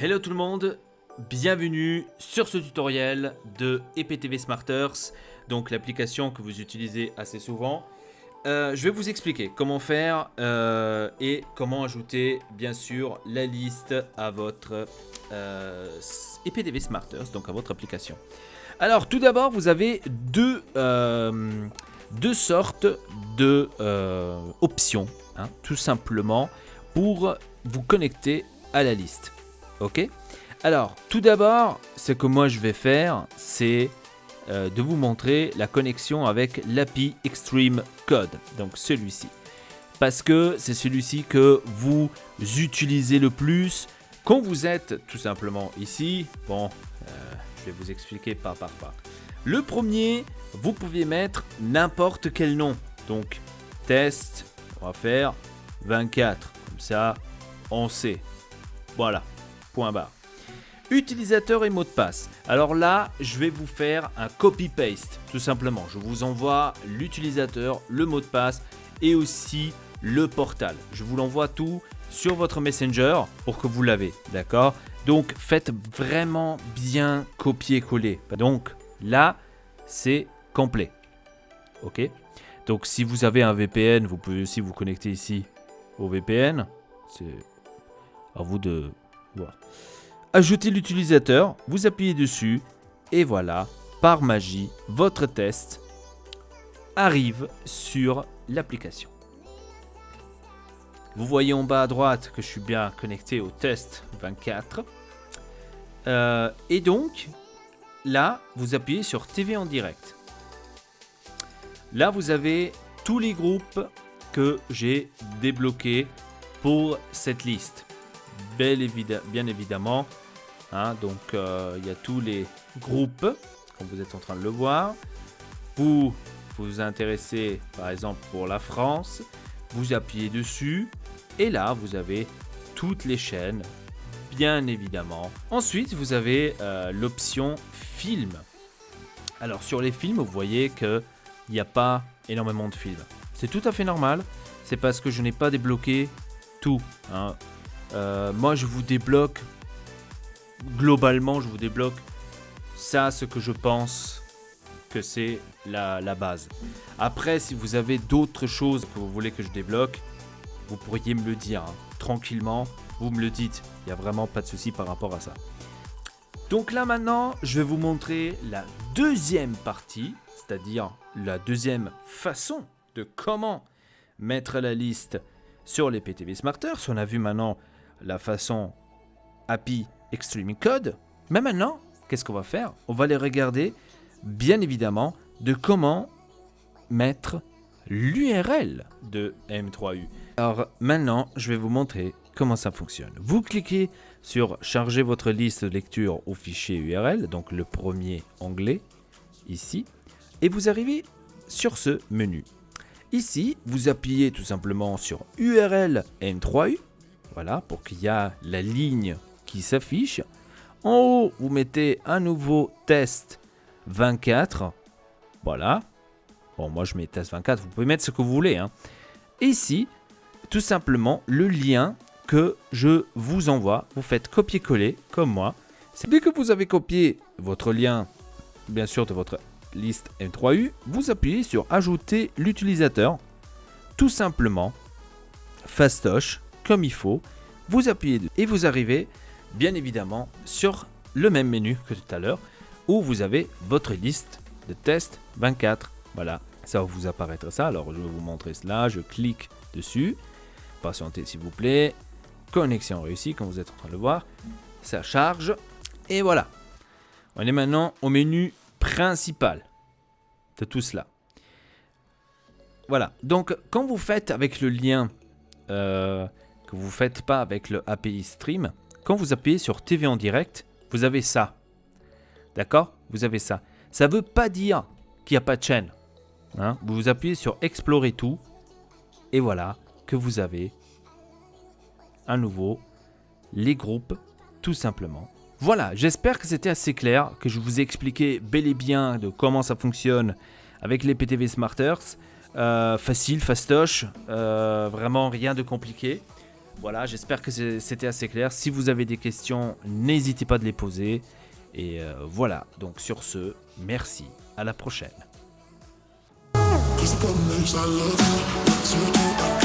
Hello tout le monde, bienvenue sur ce tutoriel de EPTV Smarters, donc l'application que vous utilisez assez souvent. Je vais vous expliquer comment faire et comment ajouter bien sûr la liste à votre EPTV Smarters, donc à votre application. Alors tout d'abord vous avez deux sortes de options, hein, tout simplement pour vous connecter à la liste. Ok. Alors, tout d'abord, ce que moi je vais faire, c'est de vous montrer la connexion avec l'API Extreme Code, donc celui-ci. Parce que c'est celui-ci que vous utilisez le plus quand vous êtes tout simplement ici. Bon, je vais vous expliquer pas par pas. Le premier, vous pouvez mettre n'importe quel nom. Donc, test, on va faire 24. Comme ça, on sait. Voilà. Point barre. Utilisateur et mot de passe. Alors là, je vais vous faire un copy-paste, tout simplement. Je vous envoie l'utilisateur, le mot de passe et aussi le portal. Je vous l'envoie tout sur votre Messenger pour que vous l'avez, d'accord? Donc, faites vraiment bien copier-coller. Donc, là, c'est complet. Ok? Donc, si vous avez un VPN, vous pouvez aussi vous connecter ici au VPN. C'est à vous de... Voilà. Ajoutez l'utilisateur, vous appuyez dessus et voilà, par magie, votre test arrive sur l'application. Vous voyez en bas à droite que je suis bien connecté au test 24. Et donc, là, vous appuyez sur TV en direct. Là, vous avez tous les groupes que j'ai débloqués pour cette liste. Bien évidemment, hein, donc il y a tous les groupes, comme vous êtes en train de le voir. Vous vous intéressez par exemple pour la France, vous appuyez dessus et là vous avez toutes les chaînes, bien évidemment. Ensuite vous avez l'option film. Alors sur les films, vous voyez qu'il n'y a pas énormément de films. C'est tout à fait normal, c'est parce que je n'ai pas débloqué tout, hein. Moi je vous débloque globalement, je vous débloque ça, ce que je pense que c'est la base. Après, si vous avez d'autres choses que vous voulez que je débloque, vous pourriez me le dire, hein, tranquillement, vous me le dites, il n'y a vraiment pas de souci par rapport à ça. Donc là maintenant, je vais vous montrer la deuxième partie, c'est-à-dire la deuxième façon de comment mettre la liste sur les EPTV Smarters. On a vu maintenant la façon API Extreme Code. Mais maintenant, qu'est-ce qu'on va faire? On va aller regarder, bien évidemment, de comment mettre l'URL de M3U. Alors maintenant, je vais vous montrer comment ça fonctionne. Vous cliquez sur charger votre liste de lecture au fichier URL, donc le premier onglet, ici, et vous arrivez sur ce menu. Ici, vous appuyez tout simplement sur URL M3U. Voilà, pour qu'il y ait la ligne qui s'affiche. En haut, vous mettez un nouveau test 24. Voilà. Bon, moi je mets test 24. Vous pouvez mettre ce que vous voulez, hein. Et ici, tout simplement, le lien que je vous envoie. Vous faites copier-coller, comme moi. Dès que vous avez copié votre lien, bien sûr, de votre liste M3U, vous appuyez sur ajouter l'utilisateur. Tout simplement, fastoche, comme il faut, vous appuyez et vous arrivez bien évidemment sur le même menu que tout à l'heure où vous avez votre liste de test 24. Voilà, ça va vous apparaître ça. Alors je vais vous montrer cela, je clique dessus, patientez s'il vous plaît, connexion réussie comme vous êtes en train de le voir, ça charge et voilà. On est maintenant au menu principal de tout cela. Voilà, donc quand vous faites avec le lien que vous ne faites pas avec le API Stream, quand vous appuyez sur TV en direct, vous avez ça. D'accord? Vous avez ça. Ça ne veut pas dire qu'il n'y a pas de chaîne, hein? Vous appuyez sur explorer tout et voilà que vous avez à nouveau les groupes tout simplement. Voilà, j'espère que c'était assez clair, que je vous ai expliqué bel et bien de comment ça fonctionne avec les EPTV Smarters. Facile, fastoche, vraiment rien de compliqué. Voilà, j'espère que c'était assez clair. Si vous avez des questions, n'hésitez pas de les poser. Et voilà, donc sur ce, merci, à la prochaine. 'Cause the problem is I love you.